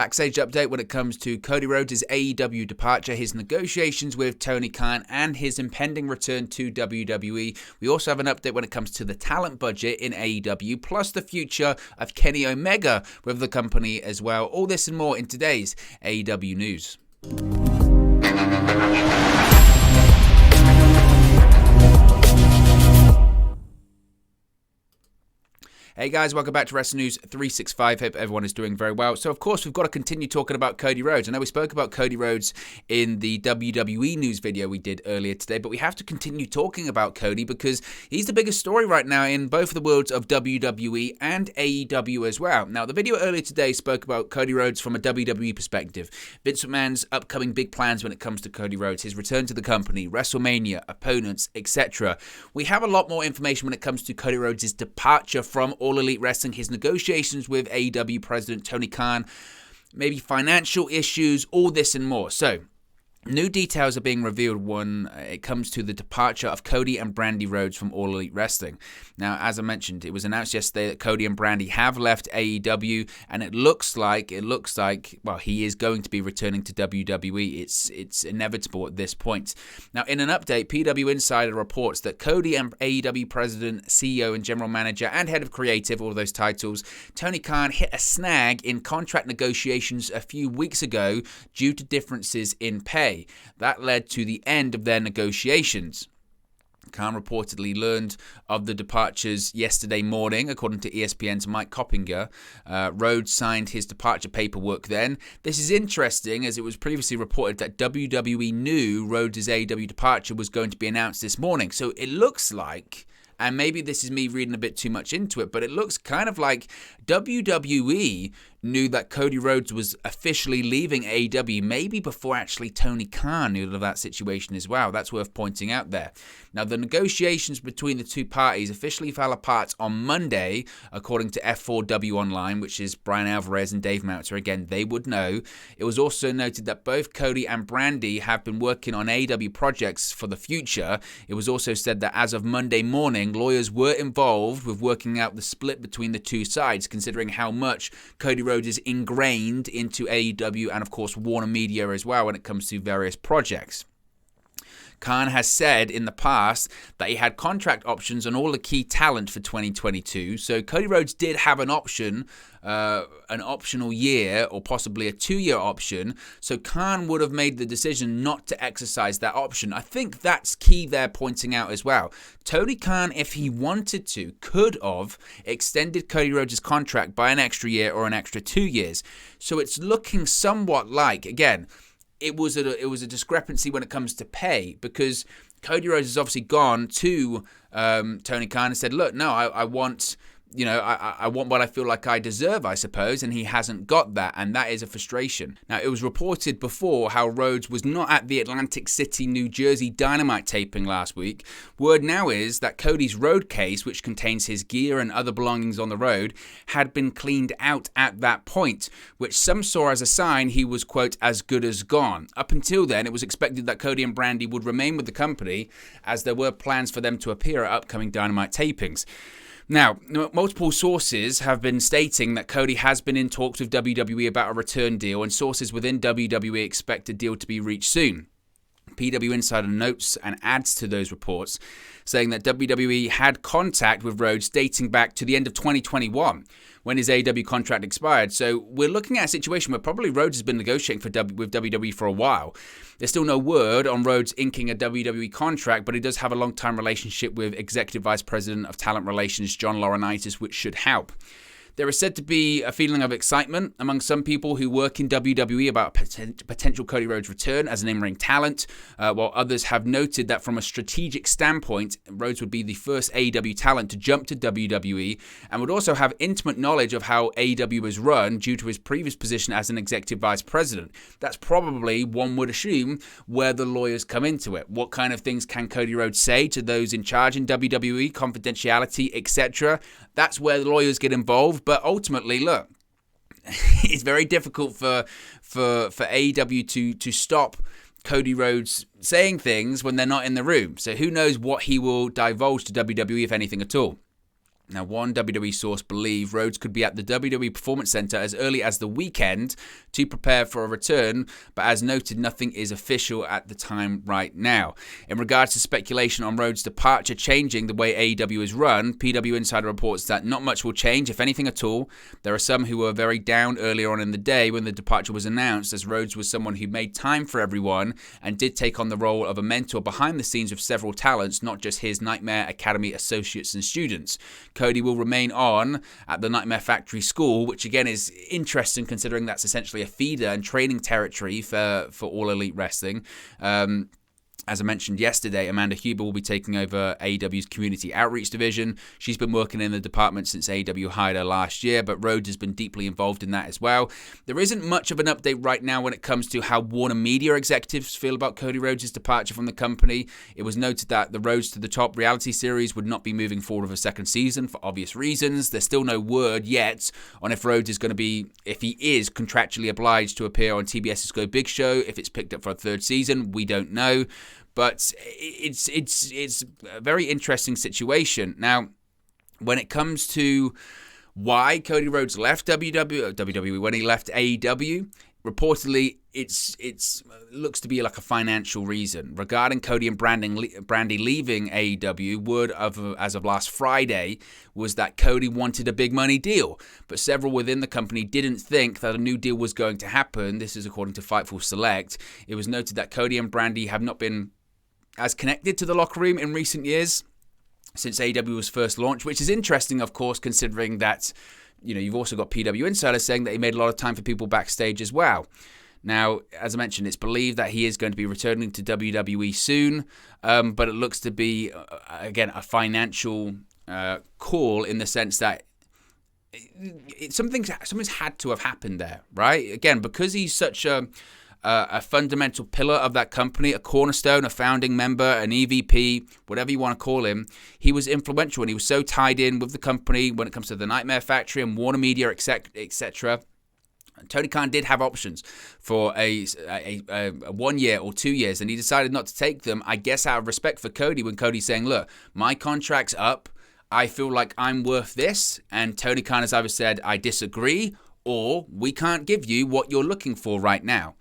Backstage update when it comes to Cody Rhodes' AEW departure, his negotiations with Tony Khan, and his impending return to WWE. We also have an update when it comes to the talent budget in AEW, plus the future of Kenny Omega with the company as well. All this and more in today's AEW News. Hey guys, welcome back to Wrestling News 365. Hope everyone is doing very well. So of course, we've got to continue talking about Cody Rhodes. I know we spoke about Cody Rhodes in the WWE news video we did earlier today, but we have to continue talking about Cody because he's the biggest story right now in both the worlds of WWE and AEW as well. Now, the video earlier today spoke about Cody Rhodes from a WWE perspective. Vince McMahon's upcoming big plans when it comes to Cody Rhodes, his return to the company, WrestleMania, opponents, etc. We have a lot more information when it comes to Cody Rhodes' departure from All Elite Wrestling, his negotiations with AEW President Tony Khan, maybe financial issues, all this and more. So, new details are being revealed when it comes to the departure of Cody and Brandi Rhodes from All Elite Wrestling. Now, as I mentioned, it was announced yesterday that Cody and Brandi have left AEW, and it looks like, well, he is going to be returning to WWE. It's inevitable at this point. Now, in an update, PW Insider reports that Cody and AEW President, CEO, and General Manager, and Head of Creative, all those titles, Tony Khan hit a snag in contract negotiations a few weeks ago due to differences in pay. That led to the end of their negotiations. Khan reportedly learned of the departures yesterday morning, according to ESPN's Mike Coppinger. Rhodes signed his departure paperwork then. This is interesting, as it was previously reported that WWE knew Rhodes' AEW departure was going to be announced this morning. So it looks like, and maybe this is me reading a bit too much into it, but it looks kind of like WWE knew that Cody Rhodes was officially leaving AEW, maybe before actually Tony Khan knew of that situation as well. That's worth pointing out there. Now, the negotiations between the two parties officially fell apart on Monday, according to F4W Online, which is Brian Alvarez and Dave Meltzer. Again, they would know. It was also noted that both Cody and Brandi have been working on AEW projects for the future. It was also said that as of Monday morning, lawyers were involved with working out the split between the two sides, considering how much Cody Rhodes is ingrained into AEW and, of course, Warner Media as well when it comes to various projects. Khan has said in the past that he had contract options on all the key talent for 2022. So Cody Rhodes did have an option, an optional year or possibly a 2-year option. So Khan would have made the decision not to exercise that option. I think that's key there pointing out as well. Tony Khan, if he wanted to, could have extended Cody Rhodes' contract by an extra year or an extra 2 years. So it's looking somewhat like, again, it was a discrepancy when it comes to pay, because Cody Rhodes has obviously gone to Tony Khan and said, look, no, I want, I want what I feel like I deserve, I suppose, and he hasn't got that, and that is a frustration. Now, it was reported before how Rhodes was not at the Atlantic City, New Jersey Dynamite taping last week. Word now is that Cody's road case, which contains his gear and other belongings on the road, had been cleaned out at that point, which some saw as a sign he was, quote, as good as gone. Up until then, it was expected that Cody and Brandi would remain with the company, as there were plans for them to appear at upcoming Dynamite tapings. Now, multiple sources have been stating that Cody has been in talks with WWE about a return deal, and sources within WWE expect a deal to be reached soon. PW Insider notes and adds to those reports, saying that WWE had contact with Rhodes dating back to the end of 2021, when his AEW contract expired. So we're looking at a situation where probably Rhodes has been negotiating with WWE for a while. There's still no word on Rhodes inking a WWE contract, but he does have a long-time relationship with Executive Vice President of Talent Relations, John Laurinaitis, which should help. There is said to be a feeling of excitement among some people who work in WWE about potential Cody Rhodes return as an in-ring talent, while others have noted that from a strategic standpoint, Rhodes would be the first AEW talent to jump to WWE and would also have intimate knowledge of how AEW is run due to his previous position as an executive vice president. That's probably, one would assume, where the lawyers come into it. What kind of things can Cody Rhodes say to those in charge in WWE, confidentiality, etc.? That's where the lawyers get involved. But ultimately, look, it's very difficult for AEW to stop Cody Rhodes saying things when they're not in the room. So who knows what he will divulge to WWE, if anything at all. Now, one WWE source believed Rhodes could be at the WWE Performance Center as early as the weekend to prepare for a return, but as noted, nothing is official at the time right now. In regards to speculation on Rhodes' departure changing the way AEW is run, PW Insider reports that not much will change, if anything at all. There are some who were very down earlier on in the day when the departure was announced, as Rhodes was someone who made time for everyone and did take on the role of a mentor behind the scenes with several talents, not just his Nightmare Academy associates and students. Cody will remain on at the Nightmare Factory School, which again is interesting considering that's essentially a feeder and training territory for All Elite Wrestling. As I mentioned yesterday, Amanda Huber will be taking over AEW's Community Outreach Division. She's been working in the department since AEW hired her last year, but Rhodes has been deeply involved in that as well. There isn't much of an update right now when it comes to how Warner Media executives feel about Cody Rhodes' departure from the company. It was noted that the Rhodes to the Top reality series would not be moving forward with a second season for obvious reasons. There's still no word yet on if Rhodes is going to be, if he is contractually obliged to appear on TBS's Go Big Show, if it's picked up for a third season. We don't know. But it's a very interesting situation. Now, when it comes to why Cody Rhodes left WWE when he left AEW, reportedly it looks to be like a financial reason. Regarding Cody and Brandy leaving AEW, word as of last Friday was that Cody wanted a big money deal, but several within the company didn't think that a new deal was going to happen. This is according to Fightful Select. It was noted that Cody and Brandy have not been as connected to the locker room in recent years since AEW was first launched, which is interesting, of course, considering that, you know, you've also got PW Insider saying that he made a lot of time for people backstage as well. Now, as I mentioned, it's believed that he is going to be returning to WWE soon, but it looks to be, again, a financial call in the sense that something's had to have happened there, right? Again, because he's such a fundamental pillar of that company, a cornerstone, a founding member, an EVP, whatever you want to call him. He was influential and he was so tied in with the company when it comes to the Nightmare Factory and Warner Media, etc. Tony Khan did have options for a 1 year or 2 years, and he decided not to take them, I guess out of respect for Cody, when Cody's saying, look, my contract's up, I feel like I'm worth this, and Tony Khan has either said, I disagree, or we can't give you what you're looking for right now.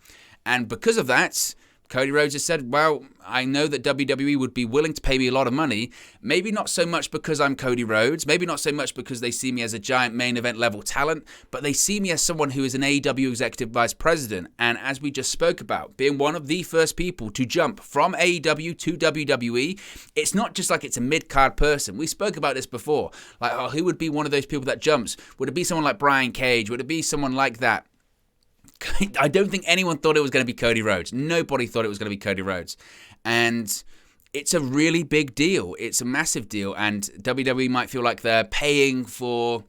And because of that, Cody Rhodes has said, well, I know that WWE would be willing to pay me a lot of money, maybe not so much because I'm Cody Rhodes, maybe not so much because they see me as a giant main event level talent, but they see me as someone who is an AEW executive vice president. And as we just spoke about, being one of the first people to jump from AEW to WWE, it's not just like it's a mid-card person. We spoke about this before. Like, oh, who would be one of those people that jumps? Would it be someone like Brian Cage? Would it be someone like that? I don't think anyone thought it was going to be Cody Rhodes. Nobody thought it was going to be Cody Rhodes. And it's a really big deal. It's a massive deal. And WWE might feel like they're paying for,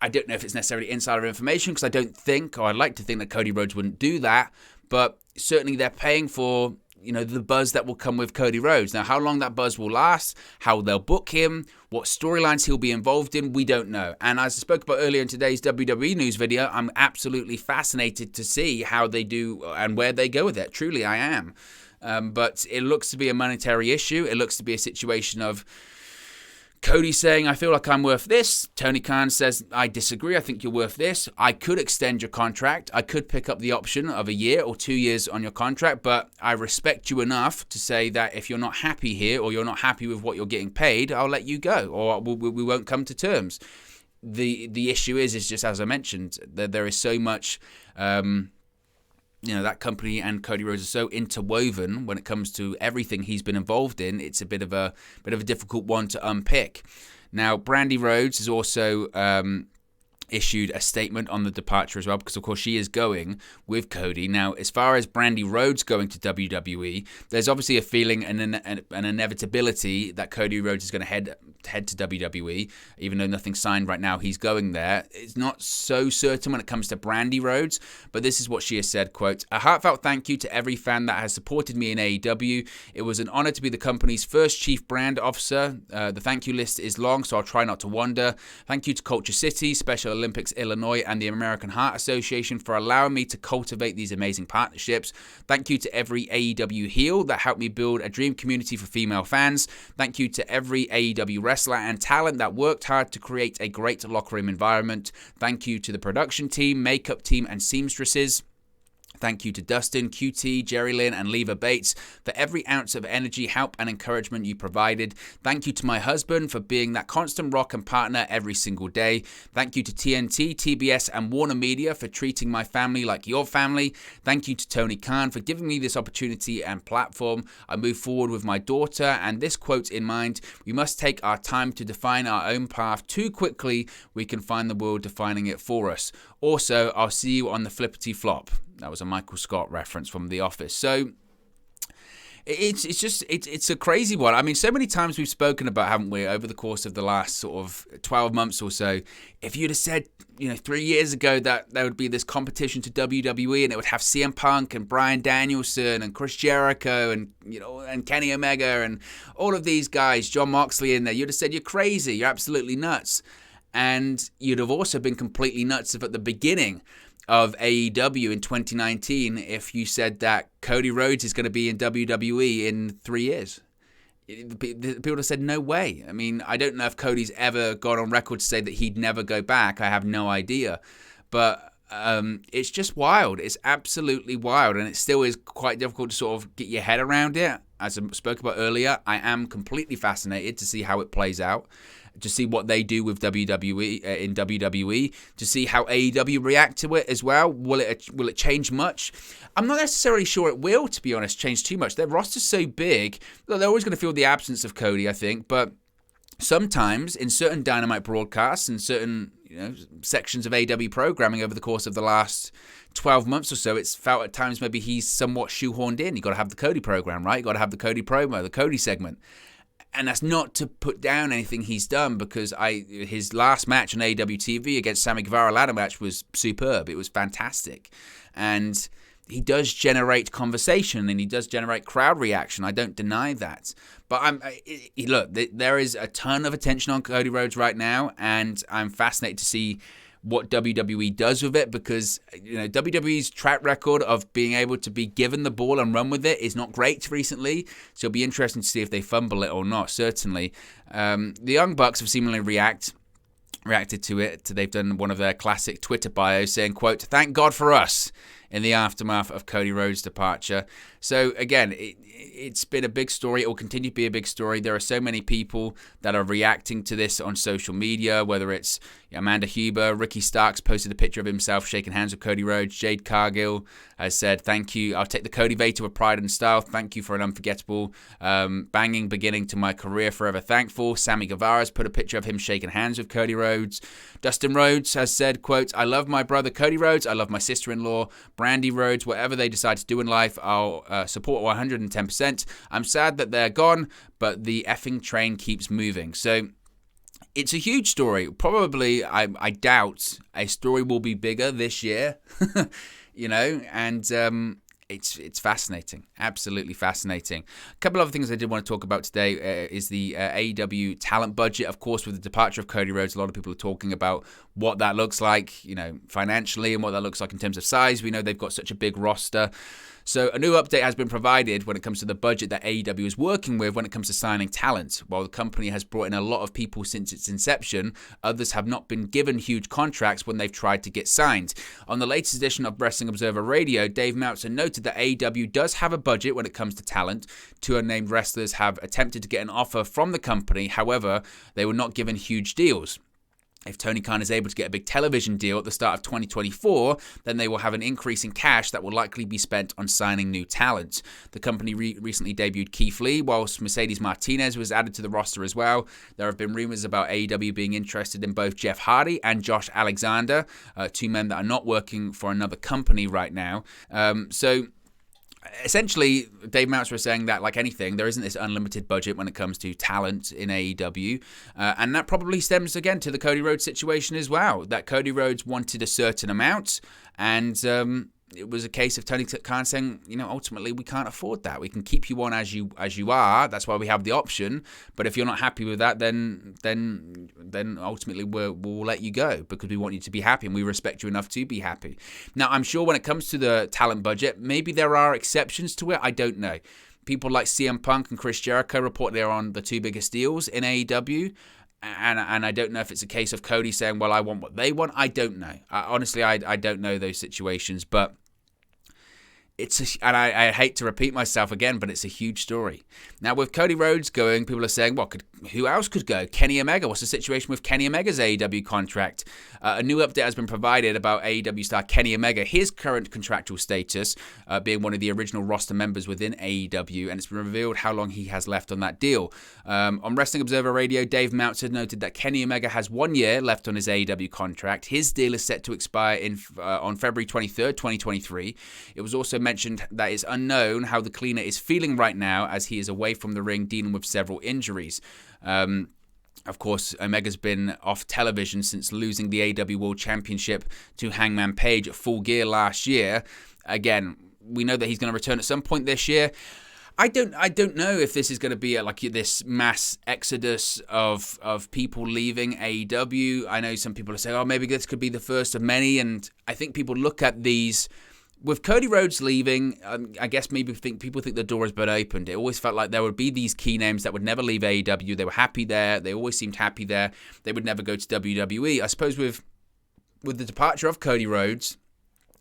I don't know if it's necessarily insider information, because I don't think, or I'd like to think that Cody Rhodes wouldn't do that. But certainly they're paying for, you know, the buzz that will come with Cody Rhodes. Now, how long that buzz will last, how they'll book him, what storylines he'll be involved in, we don't know. And as I spoke about earlier in today's WWE news video, I'm absolutely fascinated to see how they do and where they go with it. Truly, I am. But it looks to be a monetary issue. It looks to be a situation of Cody saying, I feel like I'm worth this. Tony Khan says, I disagree. I think you're worth this. I could extend your contract. I could pick up the option of a year or 2 years on your contract, but I respect you enough to say that if you're not happy here or you're not happy with what you're getting paid, I'll let you go, or we won't come to terms. The issue is just as I mentioned, that there is so much, that company and Cody Rhodes are so interwoven when it comes to everything he's been involved in. It's a bit of a difficult one to unpick. Now, Brandy Rhodes has also issued a statement on the departure as well, because of course she is going with Cody. Now, as far as Brandy Rhodes going to WWE, there's obviously a feeling and an inevitability that Cody Rhodes is going to head to WWE, even though nothing's signed right now. He's going there. It's not so certain when it comes to Brandy Rhodes, but this is what she has said, quote, a heartfelt thank you to every fan that has supported me in AEW. It was an honor to be the company's first chief brand officer. The thank you list is long, so I'll try not to wander. Thank you to Culture City, Special Olympics Illinois and the American Heart Association for allowing me to cultivate these amazing partnerships. Thank you to every AEW heel that helped me build a dream community for female fans. Thank you to every AEW wrestler and talent that worked hard to create a great locker room environment. Thank you to the production team, makeup team, and seamstresses. Thank you to Dustin, QT, Jerry Lynn, and Leva Bates for every ounce of energy, help, and encouragement you provided. Thank you to my husband for being that constant rock and partner every single day. Thank you to TNT, TBS, and Warner Media for treating my family like your family. Thank you to Tony Khan for giving me this opportunity and platform. I move forward with my daughter and this quote in mind: we must take our time to define our own path. Too quickly, we can find the world defining it for us. Also, I'll see you on the flippity flop. That was a Michael Scott reference from The Office. So it's a crazy one. I mean, so many times we've spoken about, haven't we, over the course of the last sort of 12 months or so. If you'd have said, 3 years ago that there would be this competition to WWE and it would have CM Punk and Bryan Danielson and Chris Jericho and and Kenny Omega and all of these guys, Jon Moxley in there, you'd have said you're crazy, you're absolutely nuts. And you'd have also been completely nuts if at the beginning of AEW in 2019 if you said that Cody Rhodes is going to be in WWE in 3 years. People have said no way. I mean, I don't know if Cody's ever gone on record to say that he'd never go back. I have no idea. But it's just wild. It's absolutely wild. And it still is quite difficult to sort of get your head around it. As I spoke about earlier, I am completely fascinated to see how it plays out, to see what they do with WWE in WWE, to see how AEW react to it as well. Will it change much? I'm not necessarily sure it will, to be honest, change too much. Their roster's so big, they're always going to feel the absence of Cody, I think. But sometimes in certain Dynamite broadcasts and certain sections of AEW programming over the course of the last 12 months or so, it's felt at times maybe he's somewhat shoehorned in. You got to have the Cody program, right? You got to have the Cody promo, the Cody segment. And that's not to put down anything he's done, because his last match on AEW TV against Sammy Guevara ladder match was superb. It was fantastic. And he does generate conversation and he does generate crowd reaction. I don't deny that. But look, there is a ton of attention on Cody Rhodes right now, and I'm fascinated to see what WWE does with it, because WWE's track record of being able to be given the ball and run with it is not great recently. So it'll be interesting to see if they fumble it or not. Certainly, the Young Bucks have seemingly reacted to it. They've done one of their classic Twitter bios saying, quote, "Thank God for us," in the aftermath of Cody Rhodes' departure. So again, it's been a big story. It will continue to be a big story. There are so many people that are reacting to this on social media, whether it's Amanda Huber, Ricky Starks posted a picture of himself shaking hands with Cody Rhodes. Jade Cargill has said, "Thank you. I'll take the Cody Vader with pride and style. Thank you for an unforgettable, banging beginning to my career. Forever thankful." Sammy Guevara has put a picture of him shaking hands with Cody Rhodes. Dustin Rhodes has said, quote, "I love my brother Cody Rhodes. I love my sister-in-law, Brandy Rhodes. Whatever they decide to do in life, I'll support 110%. I'm sad that they're gone, but the effing train keeps moving." So it's a huge story. Probably, I doubt a story will be bigger this year, and it's fascinating, absolutely fascinating. A couple other things I did want to talk about today is the AEW Talent Budget. Of course, with the departure of Cody Rhodes, a lot of people are talking about what that looks like, financially, and what that looks like in terms of size. We know they've got such a big roster. So a new update has been provided when it comes to the budget that AEW is working with when it comes to signing talent. While the company has brought in a lot of people since its inception, others have not been given huge contracts when they've tried to get signed. On the latest edition of Wrestling Observer Radio, Dave Meltzer noted that AEW does have a budget when it comes to talent. Two unnamed wrestlers have attempted to get an offer from the company. However, they were not given huge deals. If Tony Khan is able to get a big television deal at the start of 2024, then they will have an increase in cash that will likely be spent on signing new talent. The company recently debuted Keith Lee, whilst Mercedes Martinez was added to the roster as well. There have been rumors about AEW being interested in both Jeff Hardy and Josh Alexander, two men that are not working for another company right now. Essentially, Dave Meltzer was saying that, like anything, there isn't this unlimited budget when it comes to talent in AEW. And that probably stems, again, to the Cody Rhodes situation as well. That Cody Rhodes wanted a certain amount, and it was a case of Tony Khan saying, ultimately we can't afford that. We can keep you on as you are. That's why we have the option. But if you're not happy with that, then ultimately we'll let you go, because we want you to be happy and we respect you enough to be happy. Now, I'm sure when it comes to the talent budget, maybe there are exceptions to it. I don't know. People like CM Punk and Chris Jericho report they're on the 2 biggest deals in AEW. And I don't know if it's a case of Cody saying, well, I want what they want. I don't know. Honestly, I don't know those situations. But I hate to repeat myself again, but it's a huge story. Now, with Cody Rhodes going, people are saying, who else could go? Kenny Omega. What's the situation with Kenny Omega's AEW contract? A new update has been provided about AEW star Kenny Omega, his current contractual status, being one of the original roster members within AEW, and it's been revealed how long he has left on that deal. On Wrestling Observer Radio, Dave Meltzer noted that Kenny Omega has 1 year left on his AEW contract. His deal is set to expire on February 23rd, 2023. It was also mentioned that it's unknown how the cleaner is feeling right now, as he is away from the ring dealing with several injuries. Of course, Omega's been off television since losing the AEW World Championship to Hangman Page at Full Gear last year. Again, we know that he's going to return at some point this year. I don't know if this is going to be like this mass exodus of people leaving AEW. I know some people are saying, maybe this could be the first of many, and I think people look at these. With Cody Rhodes leaving, I guess people think the door has been opened. It always felt like there would be these key names that would never leave AEW. They were happy there. They always seemed happy there. They would never go to WWE. I suppose with the departure of Cody Rhodes,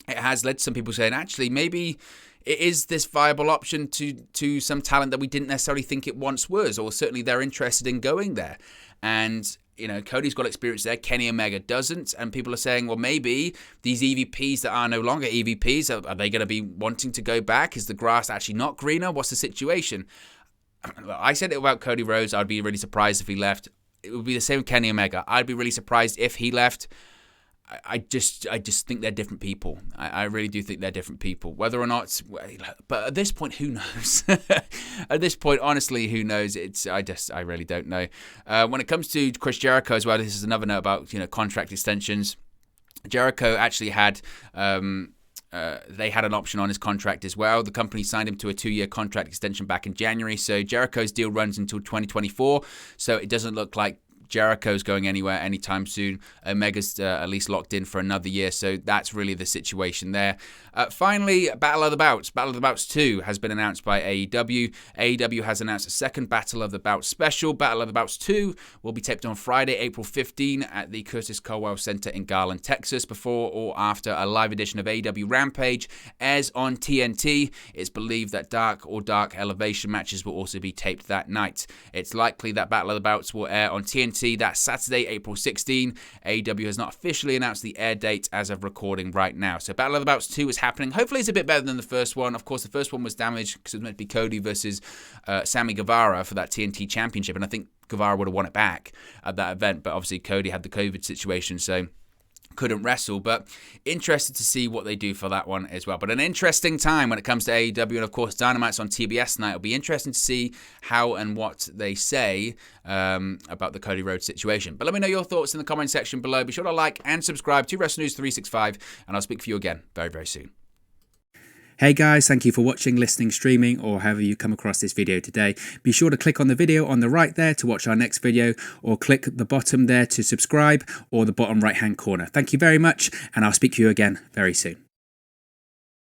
it has led to some people saying, actually, maybe it is this viable option to some talent that we didn't necessarily think it once was, or certainly they're interested in going there. And Cody's got experience there. Kenny Omega doesn't. And people are saying, well, maybe these EVPs that are no longer EVPs, are they going to be wanting to go back? Is the grass actually not greener? What's the situation? I said it about Cody Rhodes. I'd be really surprised if he left. It would be the same with Kenny Omega. I'd be really surprised if he left. I just think they're different people. I really do think they're different people. Whether or not, but at this point, who knows? At this point, honestly, who knows? I really don't know. When it comes to Chris Jericho as well, this is another note about contract extensions. Jericho actually had they had an option on his contract as well. The company signed him to a 2-year contract extension back in January. So Jericho's deal runs until 2024. So it doesn't look like Jericho's going anywhere anytime soon. Omega's at least locked in for another year, so that's really the situation there. Finally, Battle of the Bouts. Battle of the Bouts 2 has been announced by AEW. AEW has announced a second Battle of the Bouts special. Battle of the Bouts 2 will be taped on Friday, April 15 at the Curtis Culwell Center in Garland, Texas, before or after a live edition of AEW Rampage airs on TNT. It's believed that Dark Elevation matches will also be taped that night. It's likely that Battle of the Bouts will air on TNT that Saturday, April 16. AEW has not officially announced the air date as of recording right now. So Battle of the Bouts 2 is happening. Hopefully it's a bit better than the first one. Of course, the first one was damaged because it was meant to be Cody versus Sammy Guevara for that TNT championship, and I think Guevara would have won it back at that event, but obviously Cody had the COVID situation, so couldn't wrestle. But interested to see what they do for that one as well. But an interesting time when it comes to AEW, and of course Dynamite's on TBS tonight. It'll be interesting to see how and what they say about the Cody Rhodes situation. But let me know your thoughts in the comment section below. Be sure to like and subscribe to Wrestling News 365, and I'll speak for you again very, very soon. Hey guys, thank you for watching, listening, streaming, or however you come across this video today. Be sure to click on the video on the right there to watch our next video, or click the bottom there to subscribe, or the bottom right hand corner. Thank you very much, and I'll speak to you again very soon.